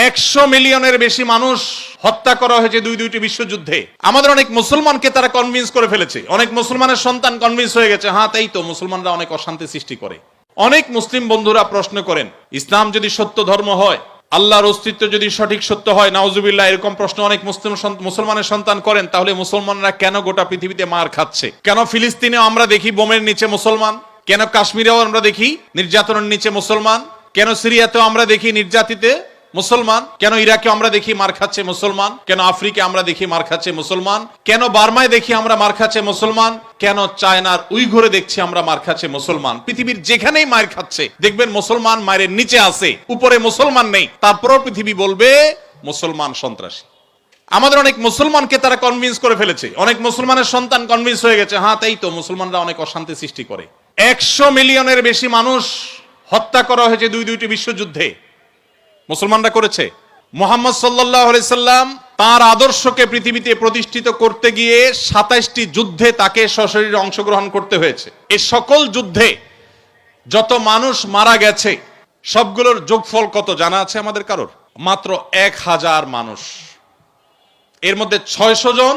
100 মিলিয়নের বেশি মানুষ হত্যা করা হয়েছে দুইটি বিশ্বযুদ্ধে। আমাদের অনেক মুসলমানকে তারা কনভিন্স করে ফেলেছে, অনেক মুসলমানের সন্তান কনভিন্স হয়ে গেছে, হ্যাঁ তাই তো, মুসলমানরা অনেক অশান্তি সৃষ্টি করে। অনেক মুসলিম বন্ধুরা প্রশ্ন করেন, ইসলাম যদি সত্য ধর্ম হয়, আল্লাহর অস্তিত্ব যদি সঠিক সত্য হয়, নাউজুবিল্লাহ, এরকম প্রশ্ন অনেক মুসলমানের সন্তান করেন, তাহলে মুসলমানরা কেন গোটা পৃথিবীতে মার খাচ্ছে? কেন ফিলিস্তিনেও আমরা দেখি বোমের নিচে মুসলমান? কেন কাশ্মীরেও আমরা দেখি নির্যাতনের নিচে মুসলমান? কেন সিরিয়াতেও আমরা দেখি নির্যাতিতে মুসলমান? কেন ইরাকে আমরা দেখি মার খাচ্ছে মুসলমান? কেন আফ্রিকা আমরা দেখি মার খাচ্ছে মুসলমান? কেন বার্মায় দেখি আমরা মার খাচ্ছে মুসলমান? কেন চায়নার উইঘুরে দেখছি আমরা মার খাচ্ছে মুসলমান? পৃথিবীর যেখানেই মার খাচ্ছে দেখবেন মুসলমান মায়ের নিচে আছে, উপরে মুসলমান নেই, তারপরও পৃথিবী বলবে মুসলমান সন্ত্রাসী। আমাদের অনেক মুসলমানকে তারা কনভিন্স করে ফেলেছে, অনেক মুসলমানের সন্তান কনভিন্স হয়ে গেছে, হ্যাঁ তাই তো, মুসলমানরা অনেক অশান্তি সৃষ্টি করে। 100 মিলিয়নের বেশি মানুষ হত্যা করা হয়েছে দুইটি বিশ্বযুদ্ধে। মুসলমানরা করেছে। মুহাম্মদ সাল্লাল্লাহু আলাইহি সাল্লাম তার আদর্শকে পৃথিবীতে প্রতিষ্ঠিত করতে গিয়ে 27টি যুদ্ধে তাকে সশরীরে অংশগ্রহণ করতে হয়েছে। এই সকল যুদ্ধে যত মানুষ মারা গেছে সবগুলোর যোগফল কত জানা আছে আমাদের কারোর? মাত্র 1000 মানুষ। এর মধ্যে 600 জন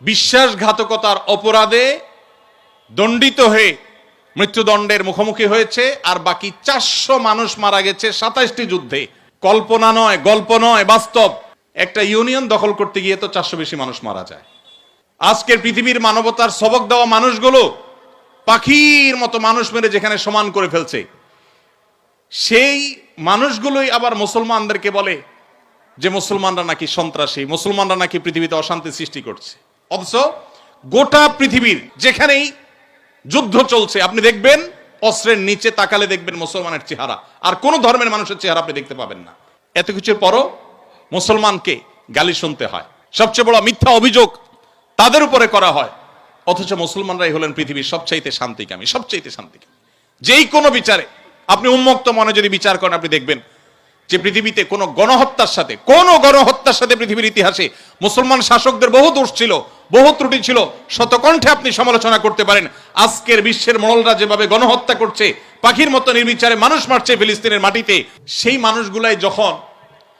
বিশ্বাসঘাতকতার অপরাধে দণ্ডিত হয়ে মৃত্যুদণ্ডের মুখোমুখি হয়েছে, আর বাকি 400 মানুষ মারা গেছে 27টি যুদ্ধে। কল্পনা নয়, গল্প নয়, বাস্তব। একটা ইউনিয়ন দখল করতে গিয়ে তো 400 বেশি মানুষ মারা যায়। আজকের পৃথিবীর মানবতার সবক দেওয়া মানুষগুলো পাখির মতো মানুষ মেরে যেখানে সমান করে ফেলছে, সেই মানুষগুলোই আবার মুসলমানদেরকে বলে যে মুসলমানরা নাকি সন্ত্রাসী, মুসলমানরা নাকি পৃথিবীতে অশান্তি সৃষ্টি করছে। অথচ গোটা পৃথিবীর যেখানেই যুদ্ধ চলছে আপনি দেখবেন অস্ত্রের নিচে তাকালে দেখবেন মুসলমানের চেহারা, আর কোন ধর্মের মানুষের চেহারা আপনি দেখতে পাবেন না। এত কিছুর পরও মুসলমানকে গালি শুনতে হয়, সবচেয়ে বড় মিথ্যা অভিযোগ তাদের উপরে করা হয়। অথচ মুসলমানরাই হলেন পৃথিবীর সবচাইতে শান্তিকামী, সবচাইতে শান্তিকামী। যেই কোনো বিচারে আপনি উন্মুক্ত মনে যদি বিচার করেন, আপনি দেখবেন যে পৃথিবীতে কোনো গণহত্যার সাথে পৃথিবীর ইতিহাসে মুসলমান শাসকদের বহু দোষ ছিল, বহু ত্রুটি ছিল, শতকণ্ঠে আপনি সমালোচনা করতে পারেন। আজকের বিশ্বের মোড়লরা যেভাবে গণহত্যা করছে, পাখির মতো নির্বিচারে মানুষ মারছে ফিলিস্তিনের মাটিতে, সেই মানুষগুলাই যখন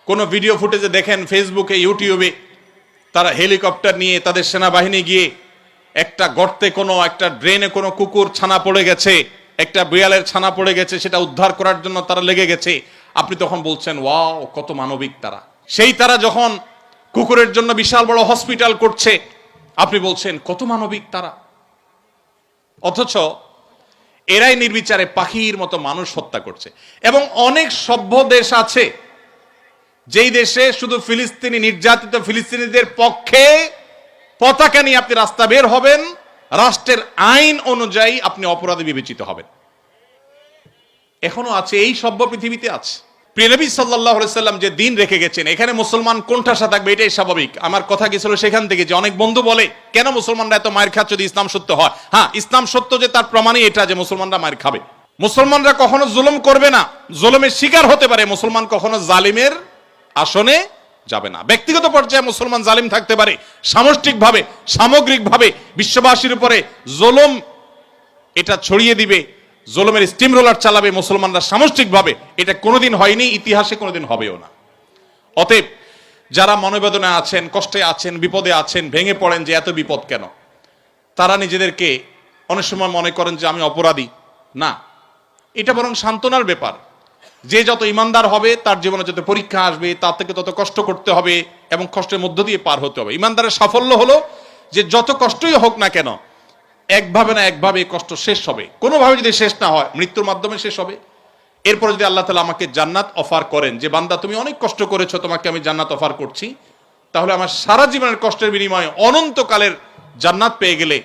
কোনো ভিডিও ফুটেজে দেখেন ফেসবুকে, ইউটিউবে, তারা হেলিকপ্টার নিয়ে তাদের সেনাবাহিনী গিয়ে একটা গর্তে, কোনো একটা ড্রেনে কোনো কুকুর ছানা পড়ে গেছে, একটা বিড়ালের ছানা পড়ে গেছে, সেটা উদ্ধার করার জন্য তারা লেগে গেছে, আপনি তখন বলছেন ওয়াও কত মানবিক তারা। সেই তারা যখন কুকুরের জন্য বিশাল বড় হসপিটাল করছে, আপনি বলছেন কত মানবিক তারা। অথচ এরাই নির্বিচারে পাখির মতো মানুষ হত্যা করছে। এবং অনেক সভ্য দেশ আছে যেই দেশে শুধু ফিলিস্তিনি নির্যাতিত ফিলিস্তিনিদের পক্ষে পতাকা নিয়ে আপনি রাস্তা বের হবেন, রাষ্ট্রের আইন অনুযায়ী আপনি অপরাধী বিবেচিত হবেন। এখনো আছে, এই সভ্য পৃথিবীতে আছে। প্রিয় নবী সাল্লাল্লাহু আলাইহি সাল্লাম যে দিন রেখে গেছেন, এখানে মুসলমান কোণঠাসা থাকবে, এটাই স্বাভাবিক। আমার কথা গেছিল সেখান থেকে যে অনেক বন্ধু বলে কেন মুসলমানরা এত মার খাচ্ছে যদি ইসলাম সত্য হয়। হ্যাঁ, ইসলাম সত্য যে তার প্রমাণই এটা যে মুসলমানরা মার খাবে। মুসলমানরা কখনো জুলুম করবে না, জুলুমের শিকার হতে পারে, মুসলমান কখনো জালিমের আসনে যাবে না। ব্যক্তিগত পর্যায়ে মুসলমান জালিম থাকতে পারে, সামষ্টিকভাবে সামগ্রিকভাবে বিশ্ববাসীর উপরে জুলুম এটা ছড়িয়ে দিবে, জুলুমের স্টিম রোলার চালাবে মুসলমানরা সামষ্টিকভাবে, এটা কোনোদিন হয়নি, ইতিহাসে কোনোদিন হবেও না। অতএব যারা মনোবেদনা আছেন, কষ্টে আছেন, বিপদে আছেন, ভেঙে পড়েন যে এত বিপদ কেন, তারা নিজেদেরকে অনেক সময় মনে করেন যে আমি অপরাধী। না, এটা বরং সান্ত্বনার ব্যাপার। যে যত ইমানদার হবে তার জীবনে যত পরীক্ষা আসবে তার থেকে তত কষ্ট করতে হবে এবং কষ্টের মধ্য দিয়ে পার হতে হবে। ইমানদারের সাফল্য হলো যে যত কষ্টই হোক না কেন, একভাবে না একভাবে কষ্ট শেষ হবে। কোনোভাবে যদি শেষ না হয়, মৃত্যুর মাধ্যমে শেষ হবে। এরপর যদি আল্লাহ তাআলা আমাকে জান্নাত অফার করেন যে বান্দা তুমি অনেক কষ্ট করেছো, তোমাকে আমি জান্নাত অফার করছি, তাহলে আমার সারা জীবনের কষ্টের বিনিময়ে অনন্তকালের জান্নাত পেয়ে গেলে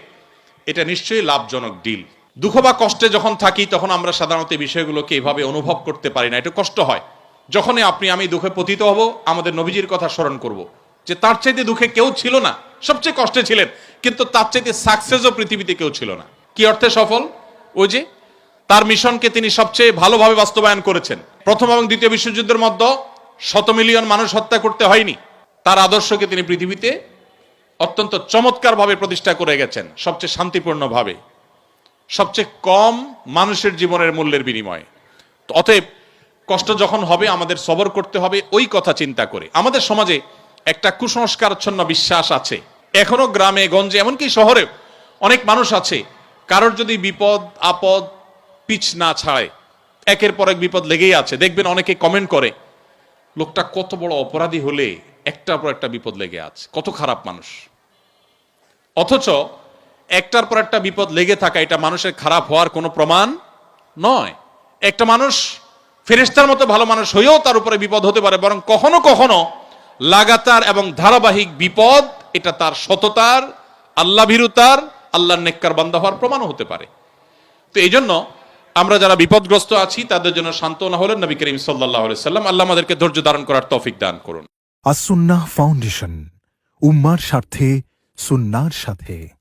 এটা নিশ্চয়ই লাভজনক ডিল। দুঃখ বা কষ্টে যখন থাকি তখন আমরা সাধারণত এই বিষয়গুলোকে এভাবে অনুভব করতে পারি না, একটু কষ্ট হয়। যখনই আপনি আমি দুঃখে পতিত হব, আমাদের নবীজির কথা স্মরণ করব যে তার চাইতে দুঃখে কেউ ছিল না, সবচেয়ে কষ্টে ছিলেন, কিন্তু তার চাইতে সাকসেসও পৃথিবীতে কেউ ছিল না। কি অর্থে সফল? ওই যে তার মিশনকে তিনি সবচেয়ে ভালোভাবে বাস্তবায়ন করেছেন। প্রথম এবং দ্বিতীয় বিশ্বযুদ্ধের মধ্যে 100 মিলিয়ন মানুষ হত্যা করতে হয়নি। তার আদর্শকে তিনি পৃথিবীতে অত্যন্ত চমৎকারভাবে প্রতিষ্ঠা করে গেছেন, সবচেয়ে শান্তিপূর্ণভাবে, সবচেয়ে কম মানুষের জীবনের মূল্যের বিনিময়ে। অতএব কষ্ট যখন হবে আমাদের সবর করতে হবে ওই কথা চিন্তা করে। আমাদের সমাজে একটা কুসংস্কারচ্ছন্ন বিশ্বাস আছে এখনো, গ্রামে গঞ্জে এমনকি শহরে অনেক মানুষ আছে, কারোর যদি বিপদ আপদ পিছ না ছাড়ে, একের পর এক বিপদ লেগেই আছে। দেখবেন অনেকে কমেন্ট করে, লোকটা কত বড় অপরাধী হলে একটার পর একটা বিপদ লেগে আছে, কত খারাপ মানুষ। অথচ একটার পর একটা বিপদ লেগে থাকা এটা মানুষের খারাপ হওয়ার কোনো প্রমাণ নয়। একটা মানুষ ফেরেশতার মতো ভালো মানুষ হয়েও তার উপরে বিপদ হতে পারে, বরং কখনো কখনো লাগাতার এবং ধারাবাহিক বিপদ এটা তার সততার, আল্লাহ ভীরুতার, আল্লাহর নেককার বান্দা হওয়ার প্রমাণও হতে পারে। তো এই জন্য আমরা যারা বিপদগ্রস্ত আছি তাদের জন্য সান্ত্বনা হলেন নবী করিম সাল্লাল্লাহু আলাইহি সাল্লাম। আল্লাহ আমাদেরকে ধৈর্য ধারণ করার তৌফিক দান করুন। আস-সুন্নাহ ফাউন্ডেশন, উম্মার স্বার্থে সুন্নাহর সাথে।